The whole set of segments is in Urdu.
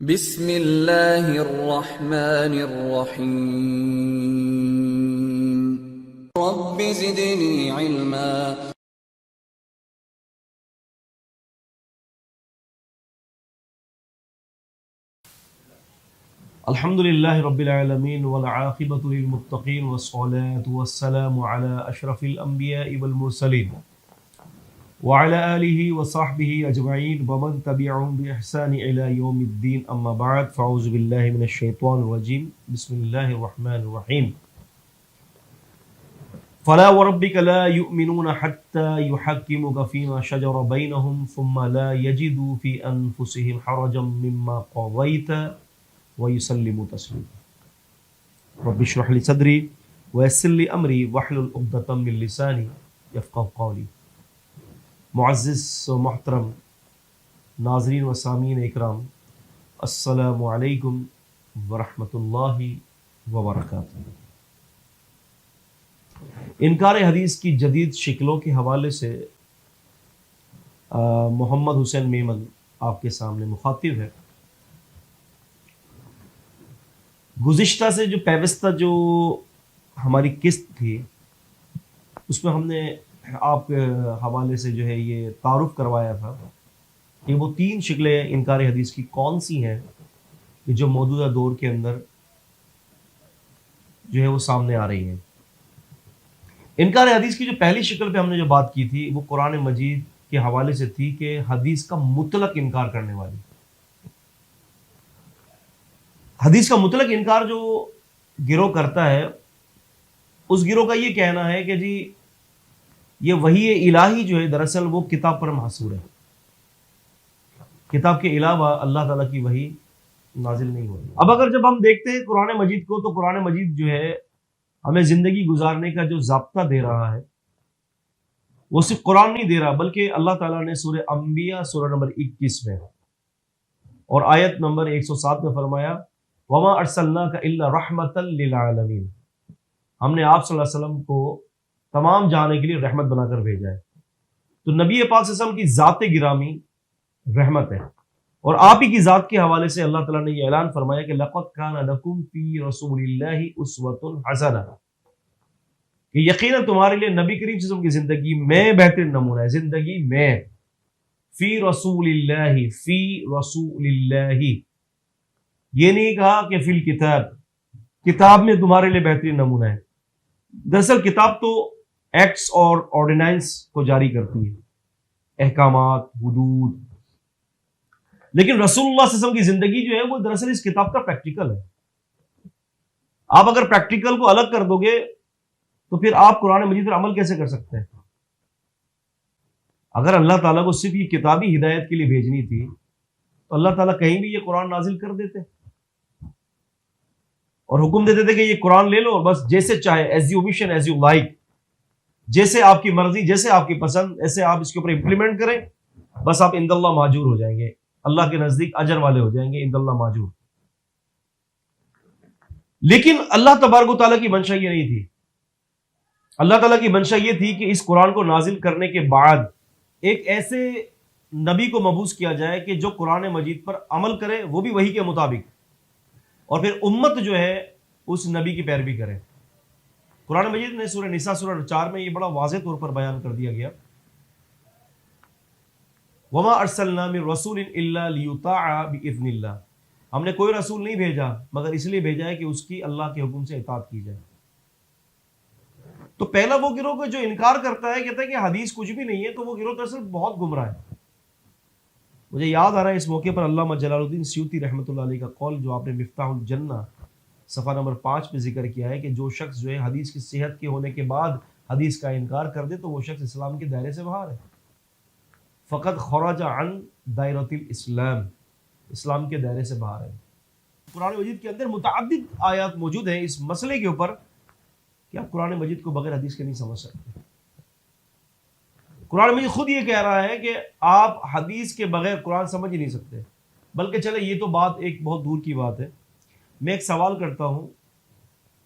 بسم اللہ الرحمن الرحیم رب زدنی علما۔ الحمد للہ رب العالمین والعاقبۃ للمتقین والصلاة والسلام علی اشرف الانبیاء والمرسلین وعلى آلہ وصحبہ اجمعین ومن تبعهم بإحسان الى یوم الدین، اما بعد فاعوذ باللہ من الشیطان الرجیم، بسم اللہ الرحمن الرحیم۔ فلا وربک لا یؤمنون حتی یحکموک فیما شجر بینہم ثم لا یجدوا فی انفسہم حرجا مما قضیت وَيُسَلِّمُ تَسْلِيمًا۔ رب اشرح لي صدری ويسر لي امری واحلل عقدۃ من لسانی یفقہوا قولی۔ معزز و محترم ناظرین و سامعین اکرام، السلام علیکم ورحمۃ اللہ وبرکاتہ۔ انکار حدیث کی جدید شکلوں کے حوالے سے محمد حسین میمن آپ کے سامنے مخاطب ہے۔ گزشتہ سے جو پیوستہ جو ہماری قسط تھی، اس میں ہم نے آپ کے حوالے سے جو ہے یہ تعارف کروایا تھا کہ وہ 3 شکلیں انکار حدیث کی کون سی ہیں کہ جو موجودہ دور کے اندر جو ہے وہ سامنے آ رہی ہیں۔ انکار حدیث کی جو پہلی شکل پہ ہم نے جو بات کی تھی وہ قرآن مجید کے حوالے سے تھی کہ حدیث کا مطلق انکار کرنے والی، حدیث کا مطلق انکار جو گروہ کرتا ہے، اس گروہ کا یہ کہنا ہے کہ جی یہ وحی الہی جو ہے دراصل وہ کتاب پر محصور ہے، کتاب کے علاوہ اللہ تعالیٰ کی وحی نازل نہیں ہوئی۔ اب اگر جب ہم دیکھتے ہیں قرآن مجید کو، تو قرآن مجید جو ہے ہمیں زندگی گزارنے کا جو ضابطہ دے رہا ہے، وہ صرف قرآن نہیں دے رہا، بلکہ اللہ تعالیٰ نے سورہ انبیاء سورہ نمبر 21 میں اور آیت نمبر 107 میں فرمایا وَمَا أَرْسَلْنَاكَ إِلَّا رَحْمَةً لِّلْعَالَمِينَ، ہم نے آپ صلی اللہ علیہ وسلم کو تمام جہاں کے لیے رحمت بنا کر بھیجا ہے۔ تو نبی پاک صلی اللہ علیہ وسلم کی ذات گرامی رحمت ہے، اور آپ ہی کی ذات کے حوالے سے اللہ تعالیٰ نے یہ اعلان فرمایا کہ لَقَدْ كَانَ لَكُمْ فِي رَسُولِ اللَّهِ أُسْوَةٌ حَسَنَةٌ، کہ یقیناً تمہارے لیے نبی کریم صلی اللہ علیہ وسلم کی زندگی میں بہترین نمونہ ہے۔ زندگی میں، فی رسول اللہ، فی رسول اللہ، یہ نہیں کہا کہ فی الکتاب، کتاب میں تمہارے لیے بہترین نمونہ ہے۔ دراصل کتاب تو ایکٹس اور آرڈیننس کو جاری کرتی ہے، احکامات، حدود، لیکن رسول اللہ صلی اللہ علیہ وسلم کی زندگی جو ہے وہ دراصل اس کتاب کا پریکٹیکل ہے۔ آپ اگر پریکٹیکل کو الگ کر دو گے تو پھر آپ قرآن مجید پر عمل کیسے کر سکتے ہیں؟ اگر اللہ تعالیٰ کو صرف یہ کتابی ہدایت کے لیے بھیجنی تھی تو اللہ تعالیٰ کہیں بھی یہ قرآن نازل کر دیتے اور حکم دیتے تھے کہ یہ قرآن لے لو اور بس جیسے چاہے، as you wish and as you like, جیسے آپ کی مرضی، جیسے آپ کی پسند، ایسے آپ اس کے اوپر امپلیمنٹ کریں، بس آپ عند اللہ ماجور ہو جائیں گے، اللہ کے نزدیک اجر والے ہو جائیں گے، عند اللہ ماجور۔ لیکن اللہ تبارک و تعالیٰ کی منشا یہ نہیں تھی۔ اللہ تعالیٰ کی منشا یہ تھی کہ اس قرآن کو نازل کرنے کے بعد ایک ایسے نبی کو مبعوث کیا جائے کہ جو قرآن مجید پر عمل کرے، وہ بھی وحی کے مطابق، اور پھر امت جو ہے اس نبی کی پیروی کرے۔ قرآن مجید نے سورہ نساء سورہ 4 میں یہ بڑا واضح طور پر بیان کر دیا گیا، وَمَا أَرْسَلْنَا مِن رَسُولٍ إِلَّا لِيُطَاعَ بِإِذْنِ اللَّهِ، ہم نے کوئی رسول نہیں بھیجا مگر اس لیے بھیجا ہے کہ اس کی اللہ کے حکم سے اطاعت کی جائے۔ تو پہلا وہ گروہ جو انکار کرتا ہے، کہتا ہے کہ حدیث کچھ بھی نہیں ہے، تو وہ گروہ دراصل بہت گمراہ ہے۔ مجھے یاد آ رہا ہے اس موقع پر علامہ جلال الدین سیوطی رحمۃ اللہ علیہ کا قول جو آپ نے مفتاح الجنہ صفحہ نمبر 5 پہ ذکر کیا ہے کہ جو شخص جو ہے حدیث کی صحت کے ہونے کے بعد حدیث کا انکار کر دے تو وہ شخص اسلام کے دائرے سے باہر ہے، فقط خرج عن دائرۃ الاسلام، اسلام کے دائرے سے باہر ہے۔ قرآن مجید کے اندر متعدد آیات موجود ہیں اس مسئلے کے اوپر کہ آپ قرآن مجید کو بغیر حدیث کے نہیں سمجھ سکتے۔ قرآن مجید خود یہ کہہ رہا ہے کہ آپ حدیث کے بغیر قرآن سمجھ ہی نہیں سکتے، بلکہ چلے یہ تو بات ایک بہت دور کی بات ہے۔ میں ایک سوال کرتا ہوں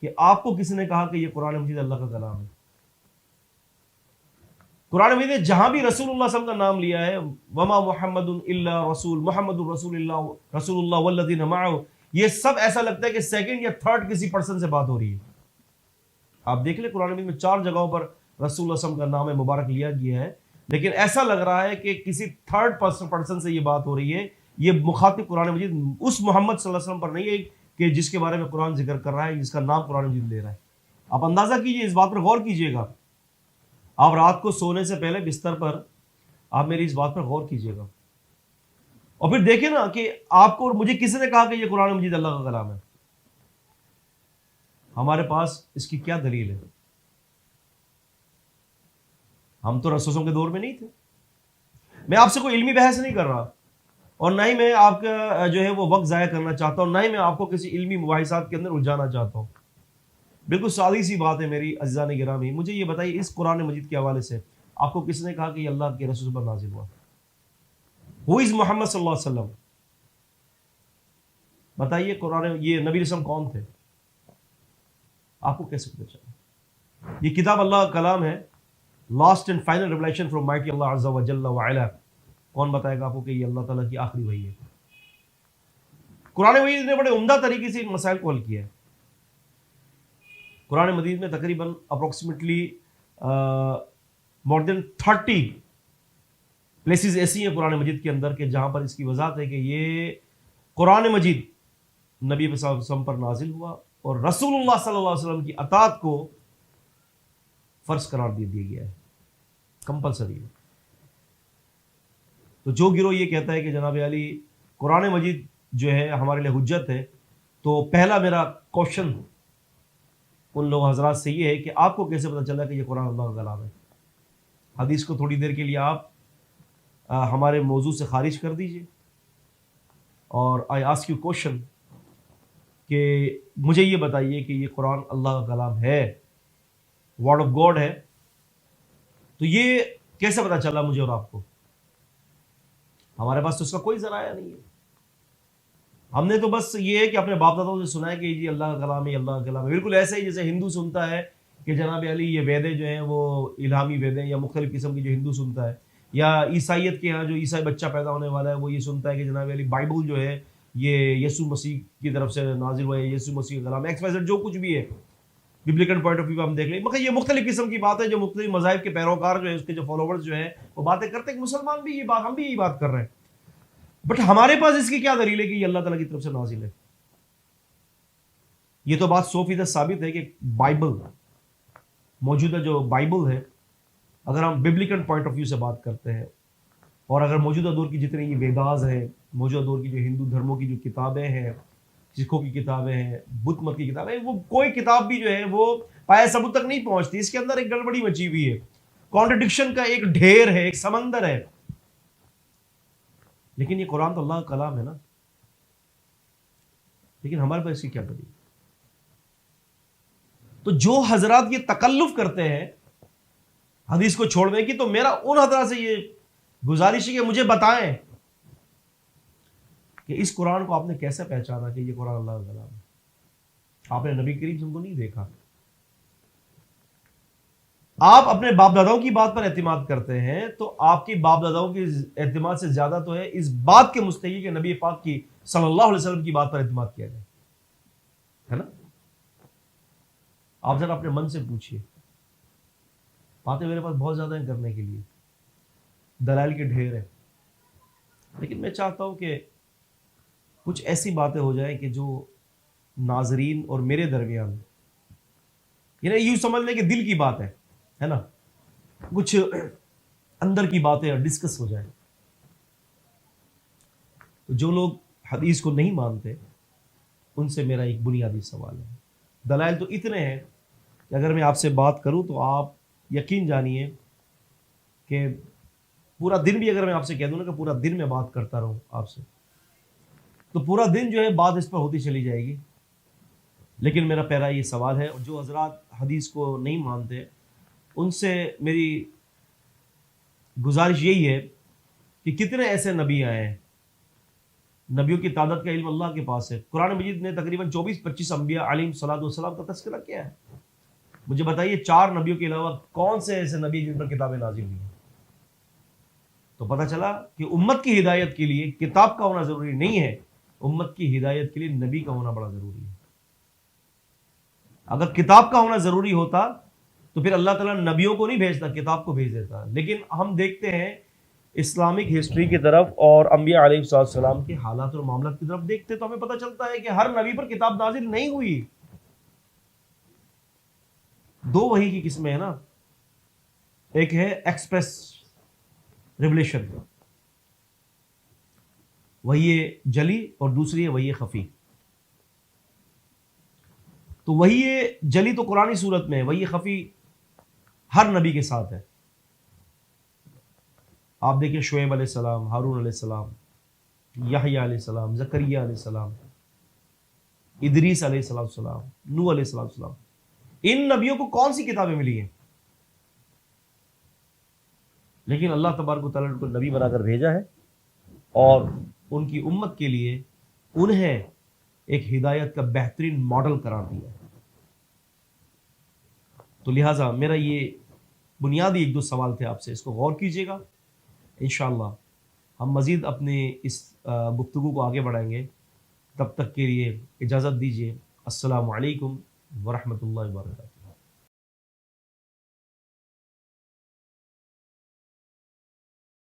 کہ آپ کو کس نے کہا کہ یہ قرآن مجید اللہ کا کلام ہے؟ قرآن مجید نے جہاں بھی رسول اللہ صلی اللہ علیہ وسلم کا نام لیا ہے، وما محمد الا رسول، محمد رسول اللہ والذین معہ، یہ سب ایسا لگتا ہے کہ سیکنڈ یا تھرڈ کسی پرسن سے بات ہو رہی ہے. آپ دیکھ لیں قرآن مجید میں 4 جگہوں پر رسول اللہ صلی اللہ علیہ وسلم کا نام مبارک لیا گیا ہے، لیکن ایسا لگ رہا ہے کہ کسی تھرڈ پرسن سے یہ بات ہو رہی ہے. یہ مخاطب قرآن مجید اس محمد صلی اللہ علیہ وسلم پر نہیں ہے کہ جس کے بارے میں قرآن ذکر کر رہا ہے، جس کا نام قرآن مجید لے رہا ہے. آپ اندازہ کیجئے، اس بات پر غور کیجئے گا. آپ رات کو سونے سے پہلے بستر پر آپ میری اس بات پر غور کیجئے گا، اور پھر دیکھیں نا کہ آپ کو اور مجھے کسی نے کہا کہ یہ قرآن مجید اللہ کا کلام ہے. ہمارے پاس اس کی کیا دلیل ہے؟ ہم تو رسولوں کے دور میں نہیں تھے. میں آپ سے کوئی علمی بحث نہیں کر رہا، اور نہ ہی میں آپ کا جو ہے وہ وقت ضائع کرنا چاہتا ہوں، نہ ہی میں آپ کو کسی علمی مباحثات کے اندر الجھانا چاہتا ہوں. بالکل سادی سی بات ہے میری عزیزان گرامی. مجھے یہ بتائیے اس قرآن مجید کے حوالے سے آپ کو کس نے کہا کہ یہ اللہ کے رسول پر نازل ہوا؟ ہو از محمد صلی اللہ علیہ وسلم؟ بتائیے قرآن یہ نبی رسول کون تھے؟ آپ کو کیسے پتہ چلا؟ یہ کتاب اللہ کا کلام ہے، last and final revelation from mighty Allah عز و جل و علا. کون بتائے گا آپ کو کہ یہ اللہ تعالیٰ کی آخری وحی ہے؟ قرآن مجید نے بڑے عمدہ طریقے سے ان مسائل کو حل کیا ہے. قرآن مجید میں تقریباً اپروکسیمیٹلی مور دین 30 پلیسز ایسی ہیں قرآن مجید کے اندر کہ جہاں پر اس کی وضاحت ہے کہ یہ قرآن مجید نبی صلی اللہ علیہ وسلم پر نازل ہوا اور رسول اللہ صلی اللہ علیہ وسلم کی اطاعت کو فرض قرار دے دیا گیا ہے، کمپلسری ہے. تو جو گروہ یہ کہتا ہے کہ جناب علی قرآن مجید جو ہے ہمارے لیے حجت ہے، تو پہلا میرا کوشچن ان لوگ حضرات سے یہ ہے کہ آپ کو کیسے پتہ چلا کہ یہ قرآن اللہ کا کلام ہے؟ حدیث کو تھوڑی دیر کے لیے آپ ہمارے موضوع سے خارج کر دیجئے، اور آئی آسک یو کوشچن کہ مجھے یہ بتائیے کہ یہ قرآن اللہ کا کلام ہے، ورڈ آف گاڈ ہے، تو یہ کیسے پتہ چلا مجھے اور آپ کو؟ ہمارے پاس تو اس کا کوئی ذرائع نہیں ہے. ہم نے تو بس یہ ہے کہ اپنے باپ دادوں سے سنا ہے کہ جی اللہ کا کلام ہے، اللہ کا کلام ہے. بالکل ایسے ہی جیسے ہندو سنتا ہے کہ جناب علی یہ ویدیں جو ہیں وہ الہامی ویدیں، یا مختلف قسم کی جو ہندو سنتا ہے، یا عیسائیت کے ہاں جو عیسائی بچہ پیدا ہونے والا ہے وہ یہ سنتا ہے کہ جناب علی بائبل جو ہے یہ یسوع مسیح کی طرف سے نازل ہوا ہے، یسوع مسیح کا کلام ہے، جو کچھ بھی ہے ببلیکل پوائنٹ آف ویو ہم دیکھ لیں. مگر یہ مختلف قسم کی بات ہے جو مختلف مذاہب کے پیروکار جو ہے، اس کے جو فالوورز جو ہیں وہ باتیں کرتے ہیں کہ مسلمان بھی یہ بات، ہم بھی یہی بات کر رہے ہیں. بٹ ہمارے پاس اس کی کیا دلیل ہے کہ یہ اللہ تعالیٰ کی طرف سے نازل ہے؟ یہ تو بات 100% ثابت ہے کہ بائبل، موجودہ جو بائبل ہے، اگر ہم ببلیکل پوائنٹ آف ویو سے بات کرتے ہیں، اور اگر موجودہ دور کی جتنی یہ ویداز ہیں، موجودہ دور کی جو ہندو دھرموں کی جو کتابیں ہیں، سکھوں کی کتابیں ہیں، بدھ مت کی کتابیں، وہ کوئی کتاب بھی جو ہے وہ پایہ ثبوت تک نہیں پہنچتی. اس کے اندر ایک گڑبڑی مچی ہوئی ہے، کانٹرڈکشن کا ایک ڈھیر ہے، ایک سمندر ہے. لیکن یہ قرآن تو اللہ کا کلام ہے نا، لیکن ہمارے پاس اس کی کیا دلیل؟ تو جو حضرات یہ تکلف کرتے ہیں حدیث کو چھوڑنے کی، تو میرا ان حضرات سے یہ گزارش ہے کہ مجھے بتائیں کہ اس قرآن کو آپ نے کیسے پہچانا کہ یہ قرآن اللہ کا کلام ہے؟ آپ نے نبی کریم سے ان کو نہیں دیکھا. آپ اپنے باپ داداؤں کی بات پر اعتماد کرتے ہیں، تو آپ کے باپ داداؤں کے اعتماد سے زیادہ تو ہے اس بات کے مستحق کہ نبی پاک کی صلی اللہ علیہ وسلم کی بات پر اعتماد کیا جائے، ہے نا؟ آپ ذرا اپنے من سے پوچھئے. باتیں میرے پاس بہت زیادہ ہیں کرنے کے لیے، دلائل کے ڈھیر ہیں، لیکن میں چاہتا ہوں کہ کچھ ایسی باتیں ہو جائیں کہ جو ناظرین اور میرے درمیان، یعنی یوں سمجھ لیں کہ دل کی بات ہے نا، کچھ اندر کی باتیں ڈسکس ہو جائیں. تو جو لوگ حدیث کو نہیں مانتے ان سے میرا ایک بنیادی سوال ہے. دلائل تو اتنے ہیں کہ اگر میں آپ سے بات کروں تو آپ یقین جانیے کہ پورا دن بھی اگر میں آپ سے کہہ دوں نا کہ پورا دن میں بات کرتا رہوں آپ سے، تو پورا دن جو ہے بات اس پر ہوتی چلی جائے گی. لیکن میرا پہلا یہ سوال ہے، جو حضرات حدیث کو نہیں مانتے ان سے میری گزارش یہی ہے کہ کتنے ایسے نبی آئے ہیں، نبیوں کی تعداد کا علم اللہ کے پاس ہے. قرآن مجید نے تقریباً 24-25 انبیاء علیہم الصلوۃ والسلام کا تذکرہ کیا ہے. مجھے بتائیے 4 نبیوں کے علاوہ کون سے ایسے نبی جن پر کتابیں نازل ہوئی ہیں؟ تو پتہ چلا کہ امت کی ہدایت کے لیے کتاب کا ہونا ضروری نہیں ہے، امت کی ہدایت کے لیے نبی کا ہونا بڑا ضروری ہے۔ اگر کتاب کا ہونا ضروری ہوتا تو پھر اللہ تعالیٰ نبیوں کو نہیں بھیجتا، کتاب کو بھیج دیتا۔ لیکن ہم دیکھتے ہیں اسلامک ہسٹری کی طرف اور انبیاء علیہ السلام کے حالات اور معاملات کی طرف دیکھتے تو ہمیں پتہ چلتا ہے کہ ہر نبی پر کتاب نازل نہیں ہوئی۔ 2 وحی کی قسمیں ہیں نا، ایک ہے ایکسپریس ریولیشن، وحی جلی، اور دوسری ہے وحی خفی۔ تو وحی جلی تو قرآنی صورت میں ہے، وحی خفی ہر نبی کے ساتھ ہے۔ آپ دیکھیں شعیب علیہ السلام، ہارون علیہ السلام، یحییٰ علیہ السلام، زکریا علیہ السلام، ادریس علیہ السلام، نوح علیہ السلام، ان نبیوں کو کون سی کتابیں ملی ہیں؟ لیکن اللہ تبارک و تعالیٰ نے کو نبی بنا کر بھیجا ہے اور ان کی امت کے لیے انہیں ایک ہدایت کا بہترین ماڈل قرار دیا ہے۔ تو لہٰذا میرا یہ بنیادی 1-2 سوال تھے آپ سے، اس کو غور کیجیے گا۔ انشاءاللہ ہم مزید اپنے اس گفتگو کو آگے بڑھائیں گے۔ تب تک کے لیے اجازت دیجیے۔ السلام علیکم ورحمۃ اللہ وبرکاتہ۔